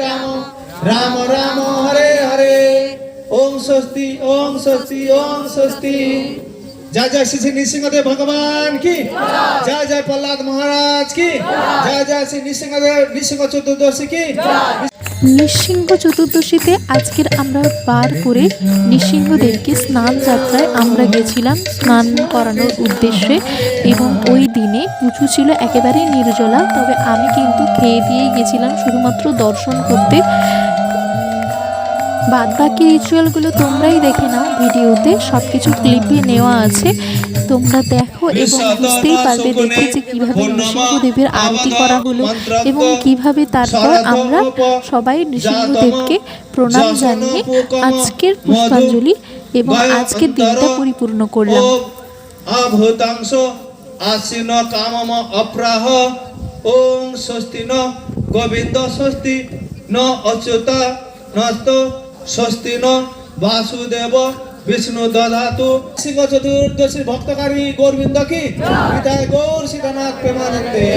রাম রাম রাম হরে হরে ওম স্বস্তি ওম স্বস্তি ওম স্বস্তি। जय जय श्री नृसिंहदेव भगवान की जय जय प्रहलाद महाराज की जय जय श्री नृसिंहदेव नृसिंह चतुर्दशी की। নৃসিংহ চতুর্দশীতে আজকের আমরা বার করে নৃসিংহদেবকে স্নান যাত্রায় আমরা গেছিলাম স্নান করানোর উদ্দেশ্যে, এবং ওই দিনে পুজো ছিল একেবারে নির্জলা। তবে আমি কিন্তু খেয়ে দিয়েই গেছিলাম শুধুমাত্র দর্শন করতে। বাদ বাকি রিচুয়ালগুলো তোমরাই দেখে নাও, ভিডিওতে সব কিছু ক্লিপে নেওয়া আছে, তোমরা দেখো এবং বুঝতেই পারবে দেখে যে কীভাবে নৃসিংহদেবের আরতি করা হলো এবং কিভাবে তারপর আমরা সবাই নৃসিংহদেবকে প্রণাম জানিয়ে আজকের পুষ্পাঞ্জলি এবং আজকের দিনটা পরিপূর্ণ করলাম। অভূতাংশ আশ্বিন কামম অপ্রাহ ওং স্বস্তি ন গোবিন্দ স্বস্তি ন অচ্যুতা নস্ত স্বস্তি ন বাসুদেব विष्णु दधातु। सिंह चतुर्दशी भक्तकारी गौरविंद की विदाय गौर सीतानाथ प्रेमानंदे।